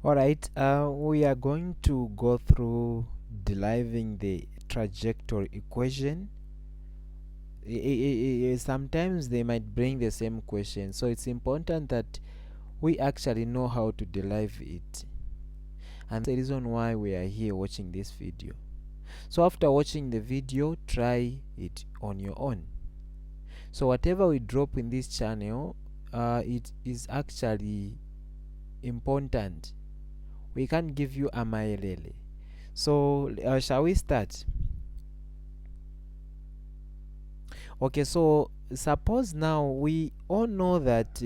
All right, we are going to go through deriving the trajectory equation. Sometimes they might bring the same question, so it's important that we actually know how to derive it. And that's the reason why we are here watching this video. So after watching the video, try it on your own. So whatever we drop in this channel, it is actually important. We can't give you a maelele. So shall we start? Okay, so suppose now we all know that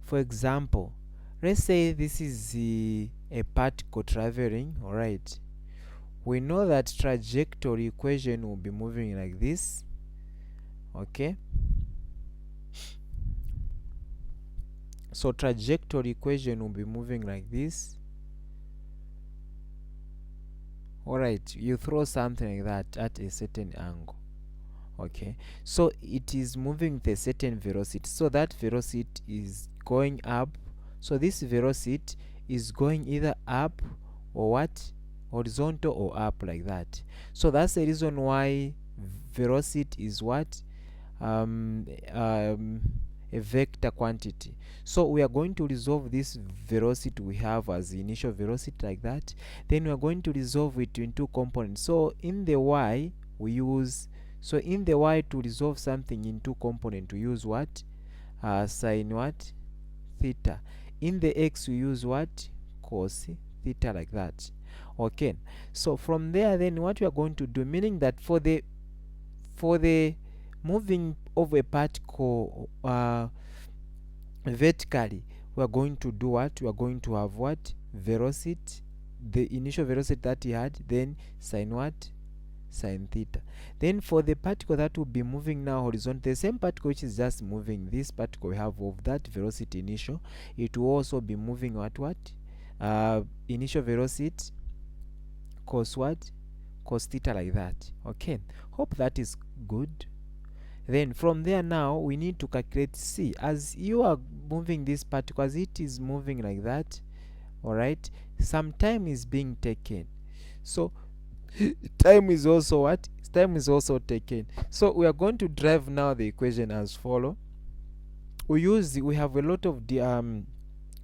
for example, let's say this is a particle traveling. All right, we know that trajectory equation will be moving like this. Okay, so trajectory equation will be moving like this. All right, you throw something like that at a certain angle. Okay, so it is moving with a certain velocity, so that velocity is going up. So this velocity is going either up or what, horizontal or up, like that. So that's the reason why velocity is what, a vector quantity. So we are going to resolve this velocity we have as the initial velocity, like that. Then we are going to resolve it in two components. So in the y we use, so in the y, to resolve something in two components, we use what, sine what, theta. In the x we use what, cos theta, like that. Okay, so from there then what we are going to do, meaning that for the moving of a particle vertically, we are going to do what, we are going to have what, velocity, the initial velocity that he had, then sine what, sine theta. Then for the particle that will be moving now horizontal, the same particle which is just moving, this particle we have of that velocity initial, it will also be moving at what, initial velocity cos what, cos theta, like that. Okay, hope that is good. Then from there now we need to calculate c. As you are moving this particle, as it is moving like that, all right, some time is being taken. So time is also what, time is also taken. So we are going to drive now the equation as follow. We have a lot of the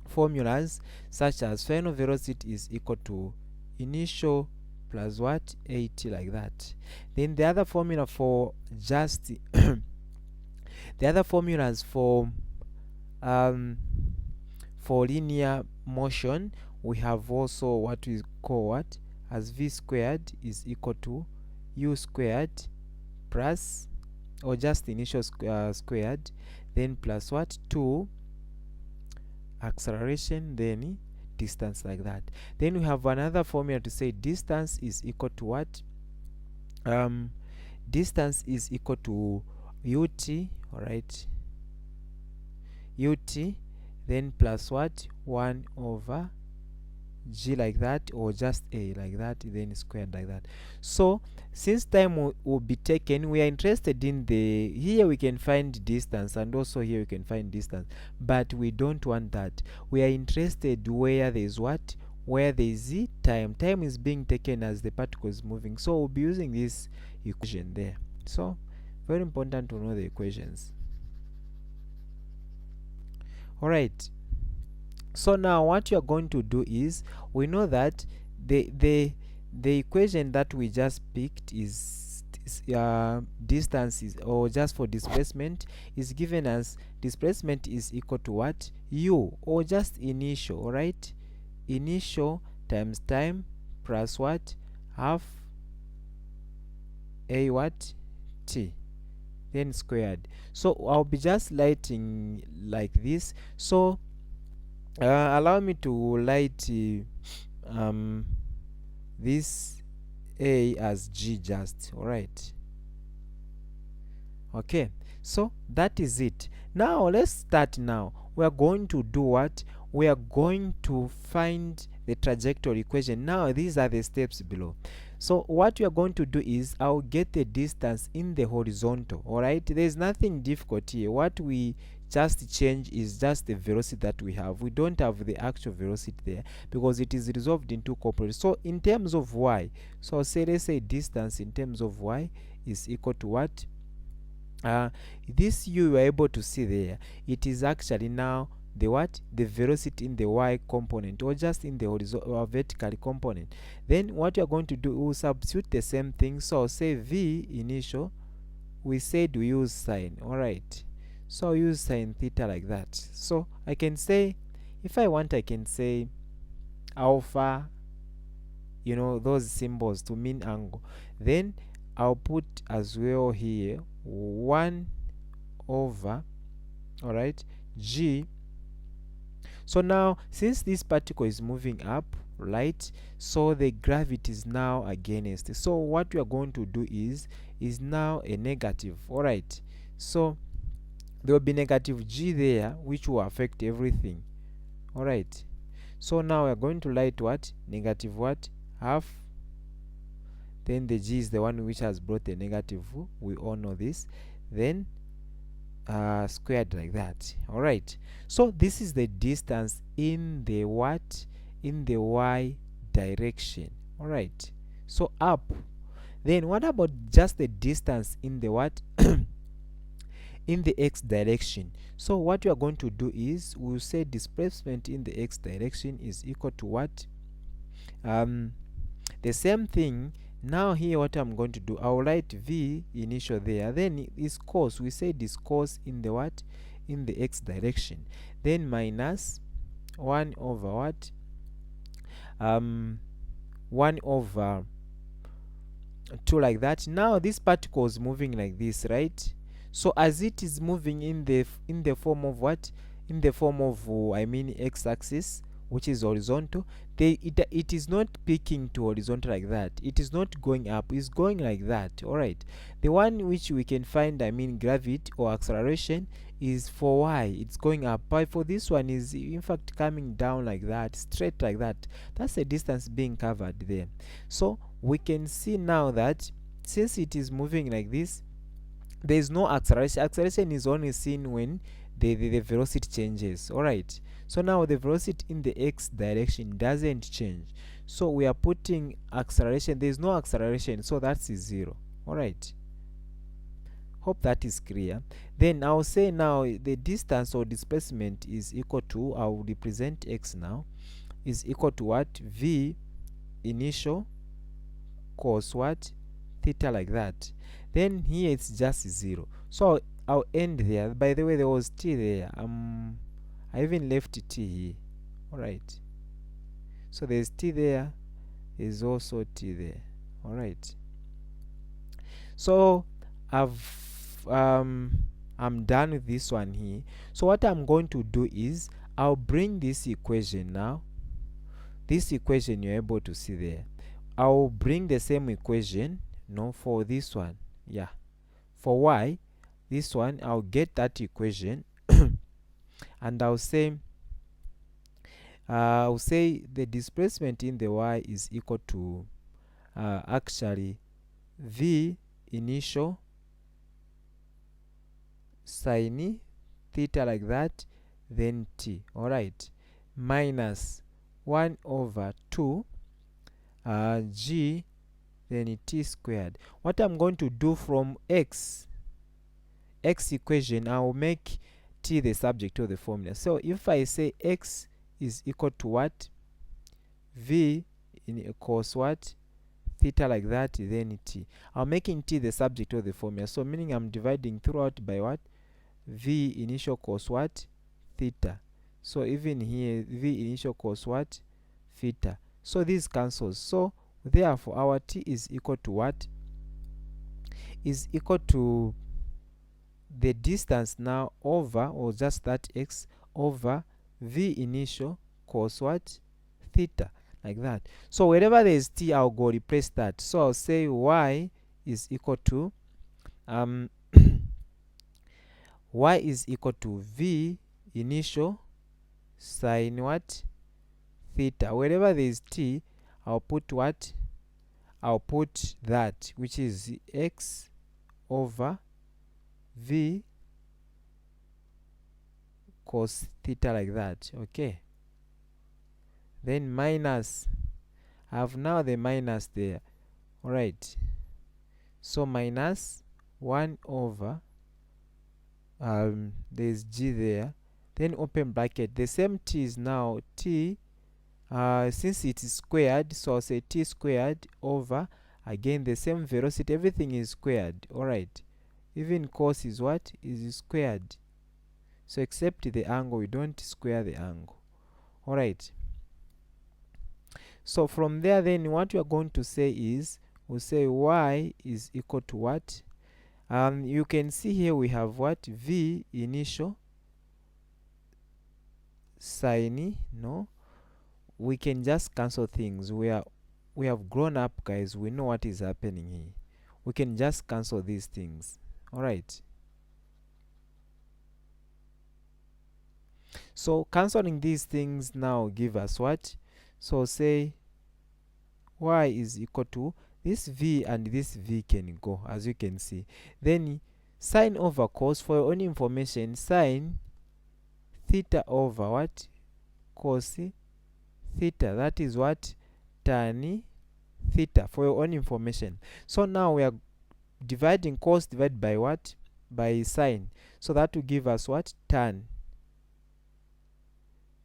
formulas, such as final velocity is equal to initial plus what, 80, like that. Then the other formula for just the other formulas for linear motion, we have also what we call what, as v squared is equal to u squared plus, or just initial squared, then plus what, 2 acceleration, then distance, like that. Then we have another formula to say distance is equal to what, distance is equal to ut, all right, ut, then plus what, 1 over g, like that, or just a, like that, then squared, like that. So since time will be taken, we are interested in the, here we can find distance, and also here we can find distance, but we don't want that. We are interested where there is what, where there is time. Time is being taken as the particle is moving, so we'll be using this equation there. So very important to know the equations. All right, so now what you are going to do is, we know that the equation that we just picked is distance is, or just for displacement, is given as displacement is equal to what, u, or just initial, all right, initial times time plus what, half a what, t, then squared. So I'll be just lighting like this. So allow me to light this a as g, just, all right. Okay, so that is it. Now let's start. Now we are going to do what, we are going to find the trajectory equation. Now these are the steps below. So what we are going to do is, I'll get the distance in the horizontal, all right. There's nothing difficult here. What we just change is just the velocity that we have. We don't have the actual velocity there because it is resolved into components. So in terms of y, so say let's say distance in terms of y is equal to what? This you were able to see there, it is actually now the what? The velocity in the y component, or just in the horizontal or vertical component. Then what you are going to do, we will substitute the same thing. So say v initial, we said we use sine. All right, so I'll use sine theta like that. So I can say, if I want, I can say alpha, you know, those symbols to mean angle. Then I'll put as well here 1 over, all right, g. So now since this particle is moving up, right, so the gravity is now against. So what we are going to do is now a negative. All right, so there will be negative g there, which will affect everything. All right, so now we are going to write what? Negative what? Half. Then the g is the one which has brought the negative, we all know this. Then squared like that. All right, so this is the distance in the what? In the y direction. All right, so up. Then what about just the distance in the what? In the x direction. So what we are going to do is we'll say displacement in the x direction is equal to what? The same thing. Now here what I'm going to do, I'll write v initial there, then is cos, we say this cos in the what? In the x direction. Then minus 1 over what? 1 over 2 like that. Now this particle is moving like this, right? So as it is moving in the form of what? In the form of I mean x-axis, which is horizontal, it is not peaking to horizontal like that. It is not going up, it's going like that. All right, the one which we can find, I mean gravity or acceleration, is for y, it's going up. But for this one is in fact coming down like that, straight like that. That's the distance being covered there. So we can see now that since it is moving like this, there is no acceleration. Acceleration is only seen when the velocity changes. All right, so now the velocity in the x direction doesn't change, so we are putting acceleration. There is no acceleration, so that's 0. All right, hope that is clear. Then I'll say now the distance or displacement is equal to, I'll represent x now, is equal to what? V initial cos what? Theta like that. Then here it's just 0, so I'll end there. By the way, there was t there. I even left t here. All right, so there's t there, there's also t there. All right, so I'm done with this one here. So what I'm going to do is I'll bring this equation now. This equation you're able to see there, I'll bring the same equation for this one. Yeah, for y, this one, I'll get that equation and I'll say the displacement in the y is equal to actually v initial sine theta like that, then t. All right, minus 1 over 2 g, then t squared. What I'm going to do from x equation, I'll make t the subject of the formula. So if I say x is equal to what? V in cos what? Theta like that, then t. I'm making t the subject of the formula, so meaning I'm dividing throughout by what? V initial cos what? Theta. So even here v initial cos what? Theta. So this cancels. So therefore our t is equal to what? Is equal to the distance now over, or just that x, over v initial cos what? Theta, like that. So wherever there is t, I'll go replace that. So I'll say y is equal to y is equal to v initial sine what? Theta. Wherever there is t, I'll put what? I'll put that, which is x over v cos theta like that. Okay, then minus, I have now the minus there. All right, so minus 1 over there's g there, then open bracket, the same t is now t, since it is squared, so I'll say t squared over, again the same velocity, everything is squared. All right, even cos is what, is squared, so except the angle, we don't square the angle. All right, so from there, then what we are going to say is, we'll say y is equal to what, you can see here we have what, v initial sine, no, we can just cancel things. We have grown up, guys, we know what is happening here. We can just cancel these things. All right, so canceling these things now give us what, so say y is equal to, this v and this v can go, as you can see. Then sine over cos, for your own information, sine theta over what, cos theta, that is what, tan theta, for your own information. So now we are dividing cos divided by what, by sine, so that will give us what, tan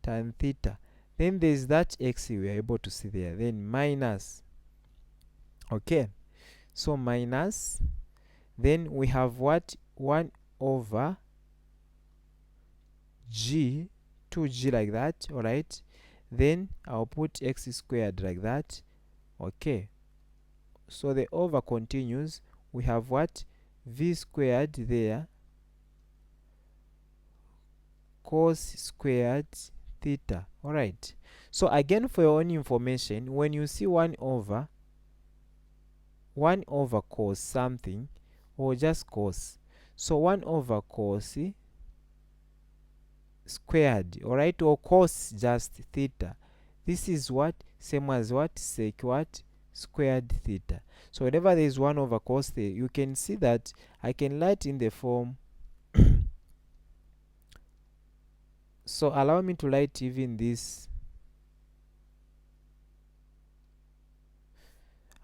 theta. Then there is that x we are able to see there, then minus. Okay, so minus, then we have what, 1 over g, 2g like that. All right, then I'll put x squared like that. Okay, so the over continues, we have what, v squared there, cos squared theta. All right, so again for your own information, when you see 1 over cos something, or just cos, so 1 over cos squared, all right, or cos just theta, this is what, same as what, sec what, squared theta. So whenever there is 1 over cos there, you can see that I can write in the form so allow me to write even this,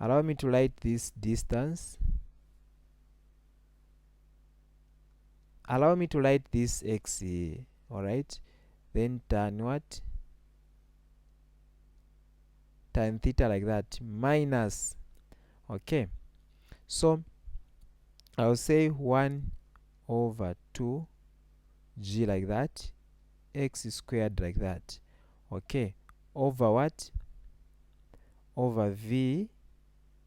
allow me to write this distance, allow me to write this x here. All right, then tan what, tan theta like that, minus. Okay, so I'll say 1 over 2 g like that, x squared like that. Okay, over what, over v,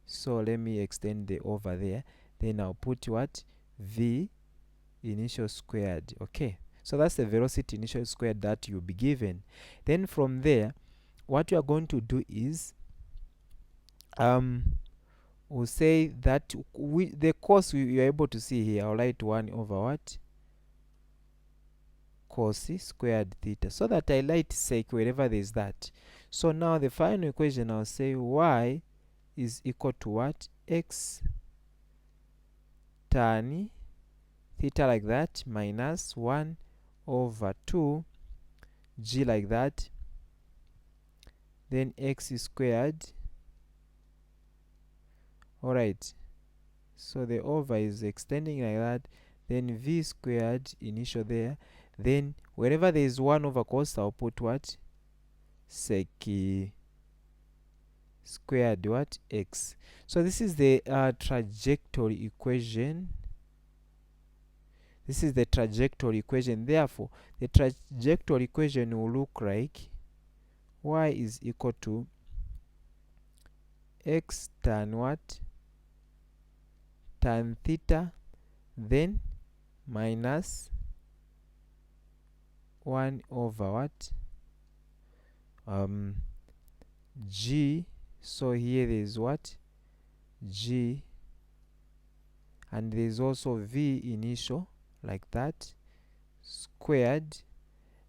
so let me extend the over there, then I'll put what, v initial squared. Okay, so that's the velocity initial squared that you'll be given. Then from there, what you are going to do is, we'll say that the cos you are able to see here, I'll write 1 over what, cos squared theta, so that I write sec wherever there is that. So now the final equation, I'll say y is equal to what, x tan theta like that, minus 1 over 2 g like that, then x squared. All right, so the over is extending like that, then v squared initial there, then wherever there is 1 over cos, I'll put what, sec squared what, x. So this is the trajectory equation. This is the trajectory equation. Therefore, the trajectory equation will look like y is equal to x tan what, tan theta, then minus 1 over what, g, so here there is what, g, and there is also v initial like that, squared,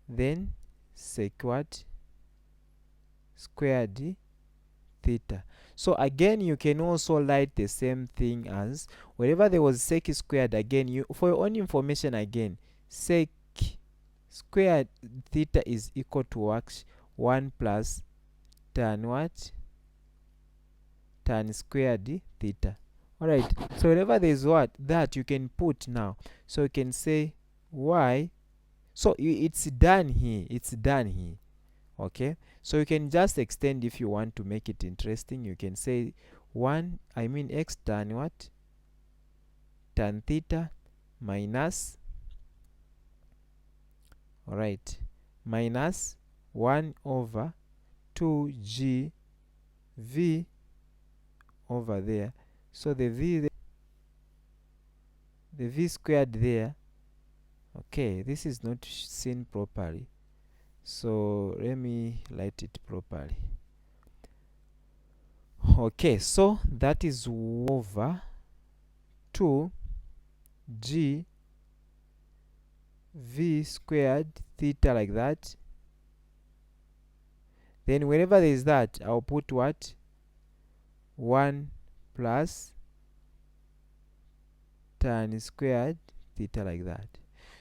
then sec what, squared theta. So again, you can also write the same thing as wherever there was sec squared, again, you, for your own information, again, sec square theta is equal to what? 1 plus tan what? Tan squared theta. All right, so whenever there's what that you can put now, so you can say y, so it's done here, it's done here. Okay, so you can just extend if you want to make it interesting. You can say x tan what? Tan theta minus, all right, minus 1 over 2g v over there. So the v squared there. Okay, this is not seen properly, so let me light it properly. Okay, so that is over 2g v squared theta, like that. Then whenever there is that, I'll put what? 1 plus tan squared theta, like that.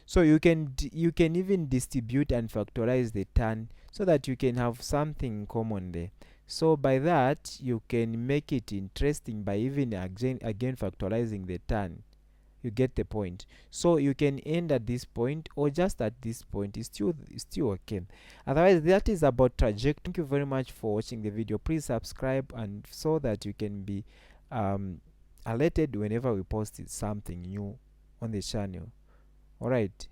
So you can even distribute and factorize the tan so that you can have something common there. So by that you can make it interesting by even again factorizing the tan. You get the point. So you can end at this point or just at this point. It's still okay. Otherwise, that is about trajectory. Thank you very much for watching the video. Please subscribe, and so that you can be alerted whenever we post something new on the channel. All right.